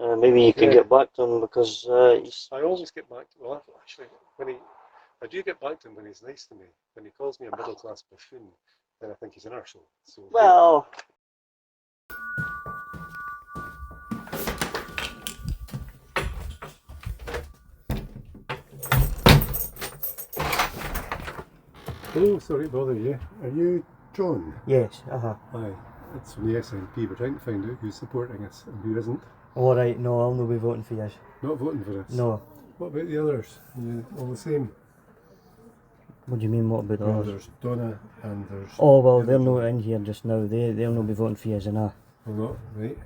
Maybe you can get back to him because he's... I always get back to, well, actually, I do get back to him when he's nice to me. When he calls me a middle-class buffoon, then I think he's an arsehole. So, Well... Oh, sorry to bother you. Are you John? Yes, Aye, it's from the SNP. We're trying to find out who's supporting us and who isn't. Alright, no, I'll not be voting for you. Not voting for us? No. What about the others? Are you all the same? What do you mean, what about the Well, others? there's Donna and there's... Oh, well, they're not in here just now. They'll not be voting for you, Well, not, right.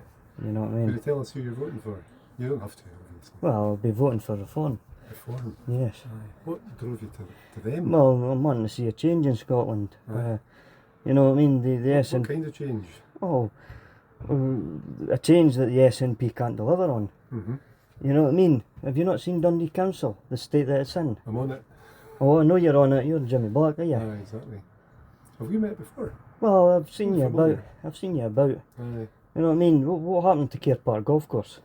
You know what I Can you mean? tell us who you're voting for? You don't have to, obviously. Well, I'll be voting for Reform. Reform? Yes. Aye. What drove you to them? Well, I'm wanting to see a change in Scotland. Right. You know what I mean? The What SNP... kind of change? Oh, a change that the SNP can't deliver on. Mm-hmm. You know what I mean? Have you not seen Dundee Council, the state that it's in? I'm on it. Oh, I know you're on it. You're Jimmy Black, are you? Aye, exactly. Have we met before? Well, I've seen I'm you familiar. about. I've seen you about. Aye. You know what I mean? What happened to Care Park Golf Course?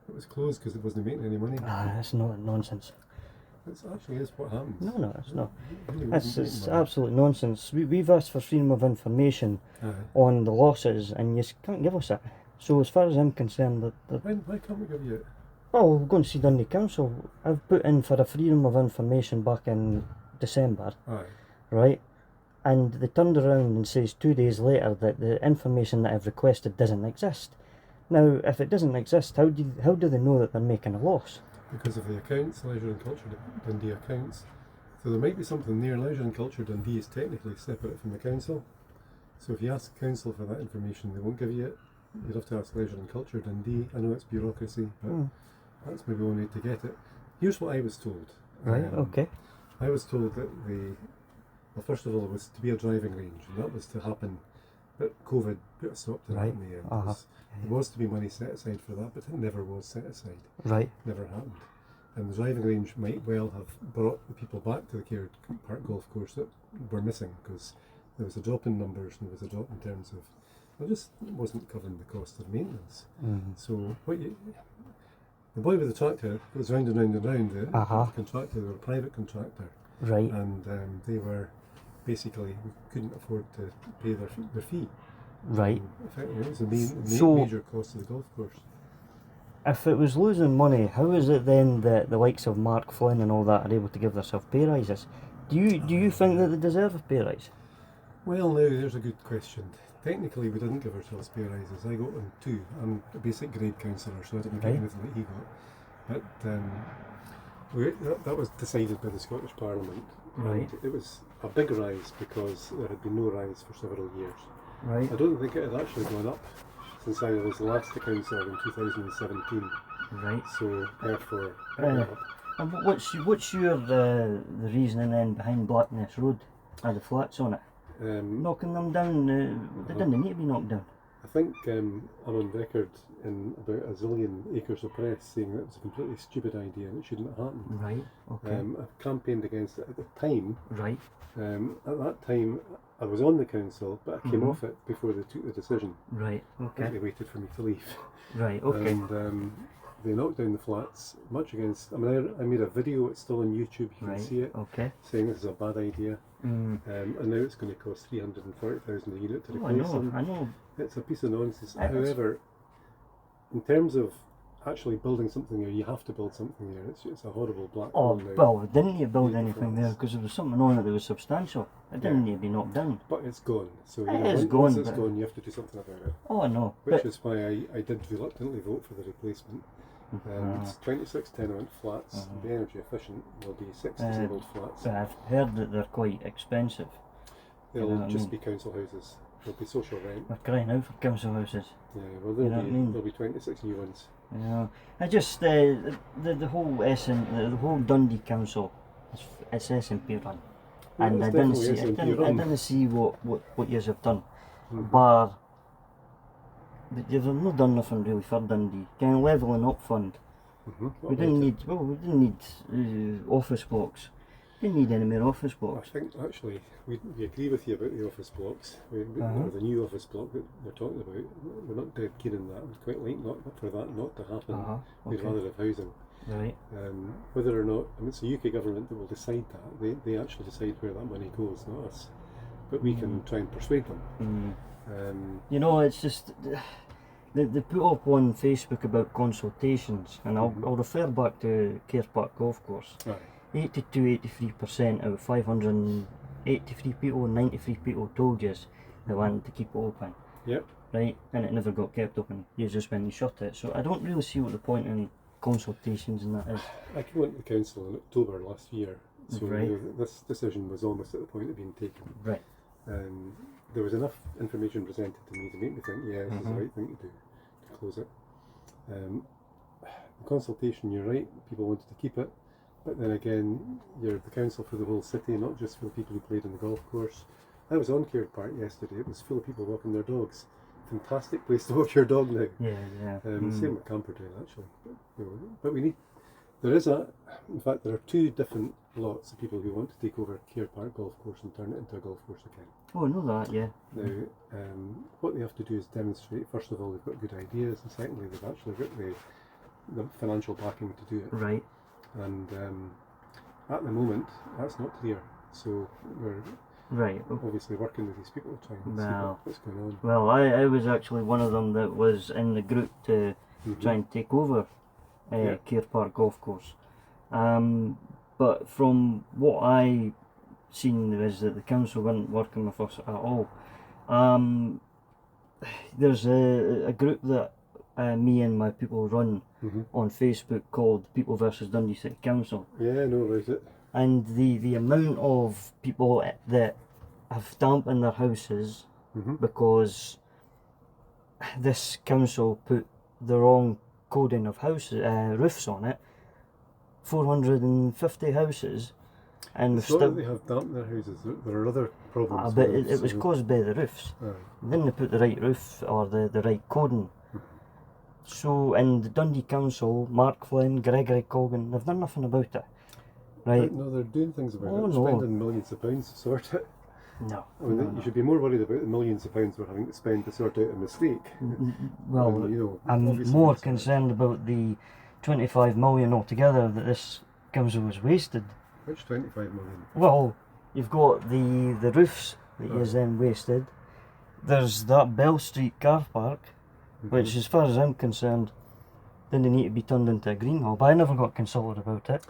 It was closed because it wasn't making any money. Ah, that's not nonsense. It actually is what happened. No, it's not. It really It's wasn't making money. absolute nonsense. We've asked for freedom of information Aye. on the losses, and you can't give us it. So as far as I'm concerned, Why can't we give you it? oh, we're going to see Dundee Council. I've put in for a freedom of information back in December, Aye. right? And they turned around and says 2 days later that the information that I've requested doesn't exist. Now, if it doesn't exist, how do they know that they're making a loss? Because of the accounts, Leisure and Culture Dundee accounts. So there might be something there. Leisure and Culture Dundee is technically separate from the council. So if you ask the council for that information, they won't give you it. You'd have to ask Leisure and Culture Dundee. I know it's bureaucracy, but that's maybe one way to get it. Here's what I was told. Right, okay. I was told that well, first of all, it was to be a driving range, and that was to happen, but COVID put a stop to that in the end. There was to be money set aside for that, but it never was set aside. Right. Never happened. And the driving range might well have brought the people back to the Care Park Golf Course that were missing, because there was a drop in numbers and there was a drop in terms of, well, just wasn't covering the cost of maintenance. Mm-hmm. So the boy with the tractor goes round and round and round. The contractor, they were a private contractor. Right. And they were basically, we couldn't afford to pay their fee. Right. Effectively, it was the major cost of the golf course. If it was losing money, how is it then that the likes of Mark Flynn and all that are able to give themselves pay rises? Do you think that they deserve a pay rise? Well, now there's a good question. Technically, we didn't give ourselves pay rises. I got one too. I'm a basic grade councillor, so I didn't get anything that he got. But that was decided by the Scottish Parliament. Right. And it was a big rise because there had been no rise for several years. Right. I don't think it had actually gone up since I was last the councillor in 2017. Right. So therefore, and what's your the reasoning then behind Blackness Road? Are the flats on it? Knocking them down? They didn't need to be knocked down. I think I'm on record in about a zillion acres of press saying that it was a completely stupid idea and it shouldn't have happened. Right. Okay. I campaigned against it at the time. Right. At that time, I was on the council, but I came off it before they took the decision. Right. Okay. They waited for me to leave. Right. Okay. And they knocked down the flats, much against. I mean, I made a video. It's still on YouTube. You can see it. Okay. Saying this is a bad idea. And now it's going to cost 340,000 a unit to replace them. I know. It's a piece of nonsense. However, in terms of actually building something there, you have to build something there. It's a horrible black hole now. Well, we didn't need to build anything there because there was something on it that was substantial. It didn't need to be knocked down. But it's gone. So once it's gone, you have to do something about it. Oh, I know. Which is why I did reluctantly vote for the replacement. It's 26 tenement flats. The energy efficient will be 6 disabled flats. But I've heard that they're quite expensive. They'll just be council houses. They'll be social rent. We're crying out for council houses. Yeah, well there'll be 26 new ones. Yeah, I just the whole the whole Dundee Council, it's SNP run, and I didn't see what yous have done, bar. You've not done nothing really for Dundee. Kind of levelling up fund. We didn't need office blocks. Didn't need any more office I blocks. think actually we agree with you about the office blocks. Or the new office block that we're talking about. We're not dead keen on that. We'd quite like not for that not to happen. We'd rather have housing. Right. Whether or not, and it's the UK government that will decide that. They actually decide where that money goes, not us. But we can try and persuade them. You know, it's just they put up on Facebook about consultations, and I'll refer back to Care Park Golf Course. 83% out of 583 people, 93 people told us they wanted to keep it open. Yep. Right, and it never got kept open. You just went and shut it. So I don't really see what the point in consultations and that is. I came on to the council in October last year, so Right. this decision was almost at the point of being taken. Right. There was enough information presented to me to make me think, yeah, this is the right thing to do, to close it. The consultation, you're right, people wanted to keep it, but then again, you're the council for the whole city, not just for the people who played on the golf course. I was on Care Park yesterday, it was full of people walking their dogs. Fantastic place to walk your dog now. Yeah. Same with Camperdown actually. But we need, in fact there are two different lots of people who want to take over Care Park Golf Course and turn it into a golf course again. Oh, I know that, yeah. Now, what they have to do is demonstrate, first of all, they've got good ideas, and secondly, they've actually got the financial backing to do it. Right. And at the moment, that's not clear. So we're obviously working with these people to try and see what's going on. Well, I was actually one of them that was in the group to try and take over Care Park Golf Course. But from what I seen is that the council weren't working with us at all. There's a group that me and my people run on Facebook called People versus Dundee City Council. Yeah, I know about it. And the amount of people that have damp in their houses because this council put the wrong coding of roofs on it, 450 houses, and it's not that they have damp in their houses, there are other problems. But it was caused by the roofs. Then they put the right roof or the right coding. So in the Dundee Council, Mark Flynn, Gregory Colgan, they've done nothing about it. Right? No, they're doing things about it. Spending millions of pounds to sort it. No. I mean, you should be more worried about the millions of pounds we're having to spend to sort out a mistake. Well, I'm more concerned about the 25 million altogether that this council has wasted. Which 25 million? Well, you've got the roofs that is then wasted. There's that Bell Street car park, which as far as I'm concerned, didn't need to be turned into a green hall, but I never got consulted about it.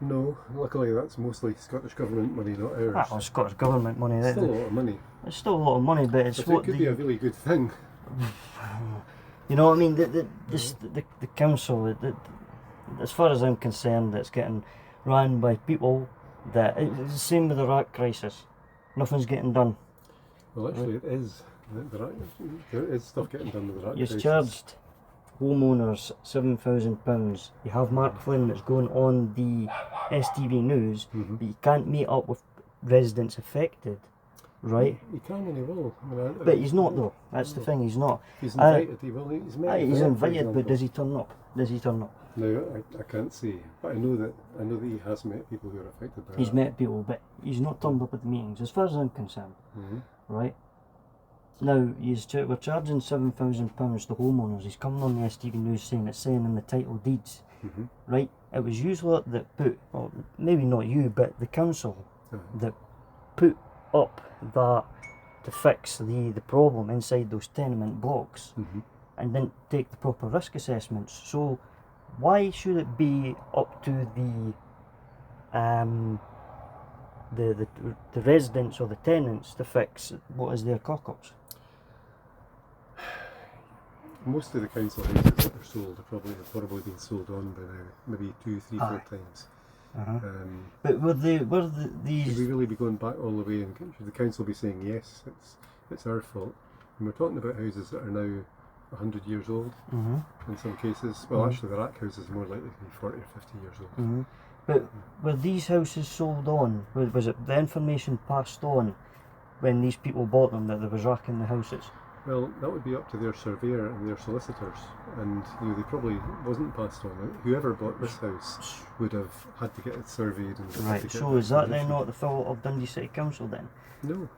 No, luckily that's mostly Scottish Government money, not ours. Well, Scottish Government money. It's still a lot of money. It's still a lot of money, but it's what it could be a really good thing. You know what I mean? The council, as far as I'm concerned, it's getting run by people that it's the same with the rat crisis. Nothing's getting done. Well, actually, it is. There is stuff getting done with the rat crisis. You've charged homeowners £7,000. You have Mark Flynn that's going on the STV News, but you can't meet up with residents affected, right? He can and he will. But he's not though. That's the thing. He's not. He's invited. He will. He's invited, but does he turn up? Does he turn up? No, I can't say. But I know that he has met people who are affected by that. He's met people, but he's not turned up at the meetings, as far as I'm concerned. Right? Now, we're charging £7,000 to homeowners. He's coming on the STV News saying it's saying in the title deeds. Right? It was you lot that put, well, maybe not you, but the council that put up that to fix the problem inside those tenement blocks and didn't take the proper risk assessments. So why should it be up to the residents or the tenants to fix what is their cock-ups? Most of the council houses that are sold have probably been sold on by now, maybe 2, 3, 4 times. But were these? Should we really be going back all the way, and should the council be saying yes, it's our fault? And we're talking about houses that are now 100 years old in some cases. Well, actually, the rack house is more likely to be 40 or 50 years old. But were these houses sold on? Was it the information passed on when these people bought them that there was rack in the houses? Well, that would be up to their surveyor and their solicitors, and they probably wasn't passed on. Whoever bought this house would have had to get it surveyed and would have Right, to get so it is that then conditioned. not the fault of Dundee City Council then? No,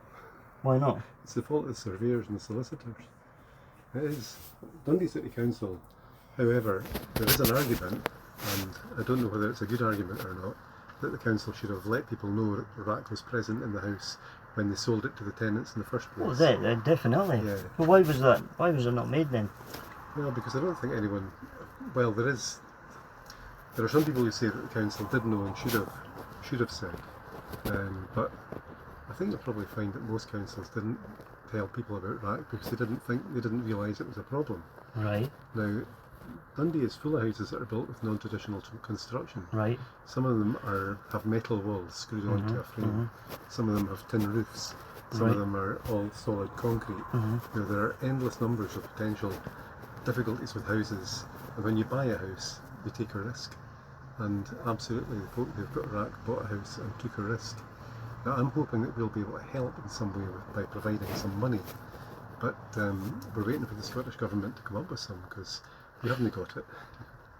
Why not? it's the fault of the surveyors and the solicitors. It is. Dundee City Council, however, there is an argument, and I don't know whether it's a good argument or not, that the council should have let people know that RAC was present in the house when they sold it to the tenants in the first place. Oh, that definitely. Yeah. But why was that? Why was it not made then? Well, because I don't think anyone. Well, there are some people who say that the council did know and should have said, but I think you'll probably find that most councils didn't tell people about RAC because they didn't realise it was a problem. Right. Now, Dundee is full of houses that are built with non-traditional construction. Right. Some of them have metal walls screwed onto a frame. Some of them have tin roofs. Some of them are all solid concrete. There are endless numbers of potential difficulties with houses, and when you buy a house, you take a risk. And absolutely, the folk who've got RAC bought a house and took a risk. Now, I'm hoping that we'll be able to help in some way by providing some money, but we're waiting for the Scottish Government to come up with some because we haven't got it.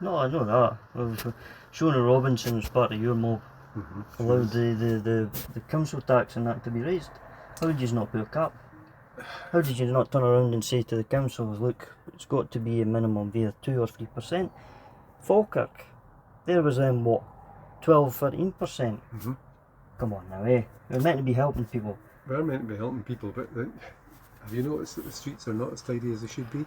No, I know that. Well, Shona Robinson was part of your mob. Allowed the council tax and that to be raised. How did you not put a cap? How did you not turn around and say to the council, look, it's got to be a minimum of either 2 or 3%? Falkirk, there was 12, 13%. Come on now, eh? We're meant to be helping people. We're meant to be helping people, but have you noticed that the streets are not as tidy as they should be?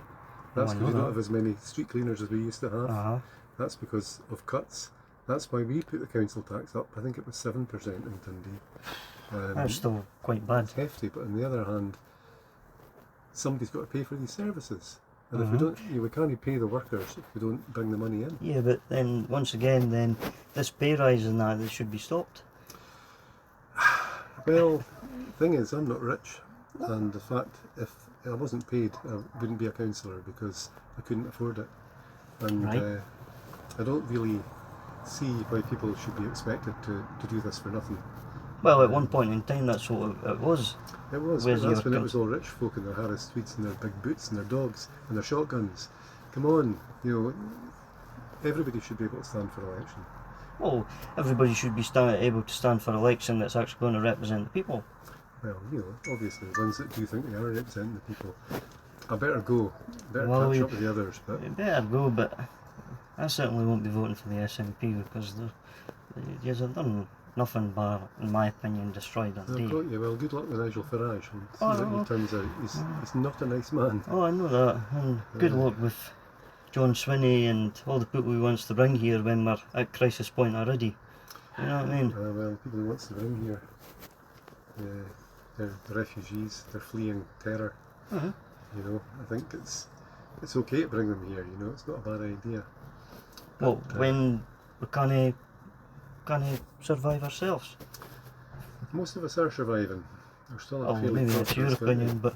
That's because we don't have as many street cleaners as we used to have. That's because of cuts. That's why we put the council tax up. I think it was 7% in Dundee. That's still quite bad. It's hefty, but on the other hand, somebody's got to pay for these services. And if we don't, we can't pay the workers if we don't bring the money in. Yeah, but then once again, then this pay rise and that should be stopped. Well, the thing is, I'm not rich, and the fact if I wasn't paid, I wouldn't be a councillor because I couldn't afford it. And I don't really see why people should be expected to do this for nothing. Well, at one point in time, that's what it was. It was, but that's when it was all rich folk in their Harris tweeds and their big boots and their dogs and their shotguns. Come on, everybody should be able to stand for election. Well, everybody should be able to stand for election that's actually going to represent the people. Well, obviously, the ones that do think they are representing the people. I better go. Catch up with the others. But you better go, but I certainly won't be voting for the SNP because they've done nothing but, in my opinion, destroy Dundee. I've got you. Well, good luck with Nigel Farage. And see what he turns out. He's not a nice man. Oh, I know that. And good luck with John Swinney and all the people he wants to bring here when we're at crisis point already. You know what I mean? Well, people he wants to bring here, they're refugees. They're fleeing terror. I think it's okay to bring them here. It's not a bad idea. Well, when we can't survive ourselves. Most of us are surviving. We're still at fairly maybe that's your opinion, but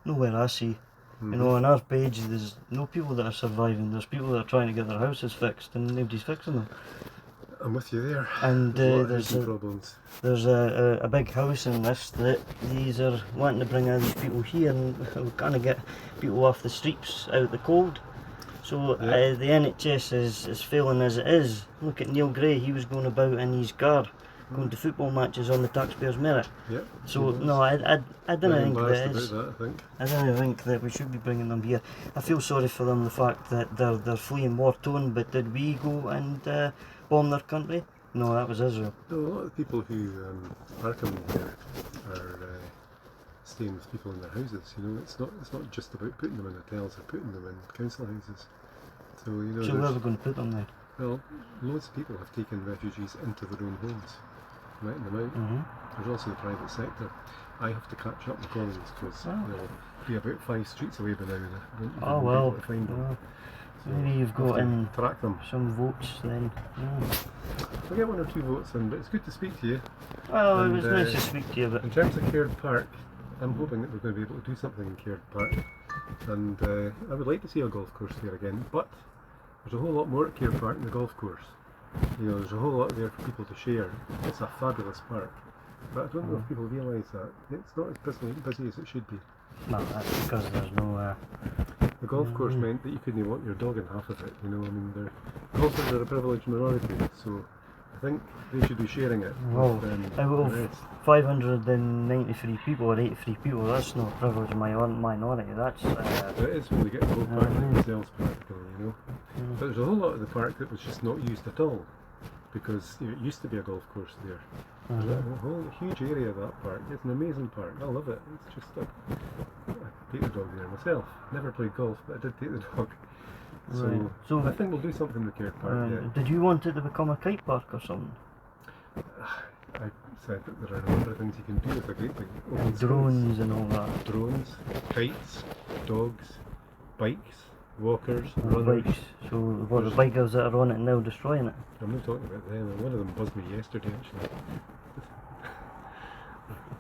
nowhere I see. On our page there's no people that are surviving, there's people that are trying to get their houses fixed and nobody's fixing them. I'm with you there. And there's a big house in this that these are wanting to bring all these people here, and we're trying to get people off the streets out of the cold. So the NHS is failing as it is. Look at Neil Gray, he was going about in his car, going to football matches on the taxpayers' merit. So no, I don't think that I don't think that we should be bringing them here. I feel sorry for them, the fact that they're fleeing war torn, but did we go and bomb their country? No, that was Israel. No, a lot of the people who are coming here are staying with people in their houses. It's not just about putting them in hotels or putting them in council houses. So where are we going to put them then? Well, loads of people have taken refugees into their own homes, letting them out. There's also the private sector. I have to catch up with colleagues because they'll be about 5 streets away by now. And I won't even be able to find them. Maybe you've got in track them. some votes then. I'll get 1 or 2 votes in, but it's good to speak to you. Well, it was nice to speak to you. But in terms of Caird Park, I'm hoping that we're going to be able to do something in Caird Park, and I would like to see a golf course there again, but there's a whole lot more at Caird Park than the golf course. There's a whole lot there for people to share. It's a fabulous park, but I don't know if people realise that. It's not as busy as it should be. Well, that's because there's no. The golf course meant that you couldn't want your dog in half of it, you know. I mean, golfers are a privileged minority, so I think they should be sharing it. Well, with, out the of rest. 593 people or 83 people, that's not a privileged minority. That's. It is when they get to go park themselves practically, you know. But there's a whole lot of the park that was just not used at all, because it used to be a golf course there. There's a whole huge area of that park. It's an amazing park. I love it. It's just I take the dog there myself. Never played golf, but I did take the dog. Right. So I think we'll do something with Caird Park. Yeah. Did you want it to become a kite park or something? I said that there are a number of things you can do with a great big open space. Drones and all that. Drones, kites, dogs, bikes, walkers, runners. Bikes. So what, the bikers that are on it now destroying it? I'm not talking about them. One of them buzzed me yesterday actually.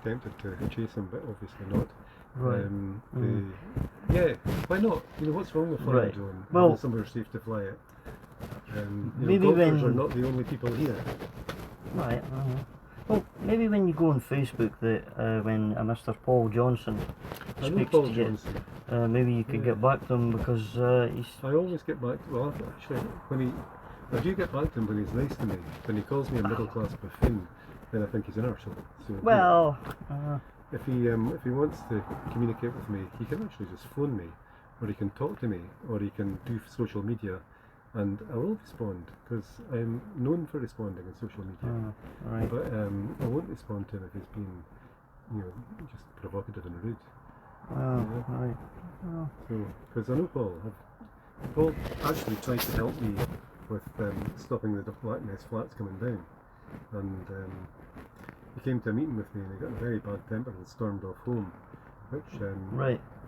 Tempted to chase him, but obviously not. Right. Yeah, why not? You know, what's wrong with flying a drone? Well, somewhere safe to fly it. Maybe golfers when are not the only people here. Right. Well, maybe when you go on Facebook, when Mr. Paul Johnson I know speaks Paul to you, Johnson. maybe you could get back to him because he's. I always get back to, well, actually, I do get back to him when he's nice to me. When he calls me a middle class buffoon, then I think he's an arsehole. So, Well. if he wants to communicate with me, he can actually just phone me, or he can talk to me, or he can do social media, and I will respond because I'm known for responding on social media. Right. But I won't respond to him if he's being, just provocative and rude. Right. Well. So, because I know Paul actually tried to help me with stopping the Black Mess flats coming down, and he came to a meeting with me and he got in a very bad temper and stormed off home, which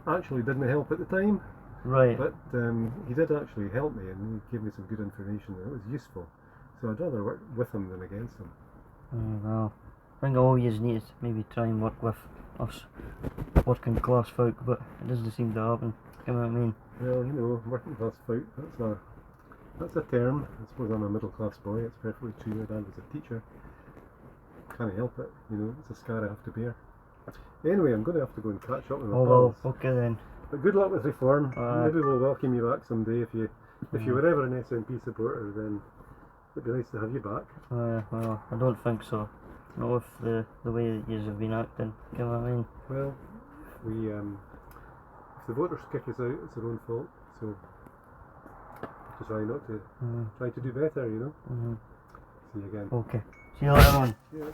actually didn't help at the time. Right. But he did actually help me and he gave me some good information and it was useful. So I'd rather work with him than against him. Well, I think all you need is maybe try and work with us working class folk, but it doesn't seem to happen. You know what I mean? Well, working class folk, that's a term. I suppose I'm a middle class boy, it's perfectly true. My dad was a teacher. Can't help it, it's a scar I have to bear. Anyway, I'm going to have to go and catch up with my pals. Well, okay then. But good luck with reform. Maybe we'll welcome you back someday if you were ever an SNP supporter, then it'd be nice to have you back. Well, I don't think so. Not with the way that you have been acting. You know what I mean? Well, if the voters kick us out, it's their own fault. So to try to do better, See you again. Okay. See you later on. Yeah.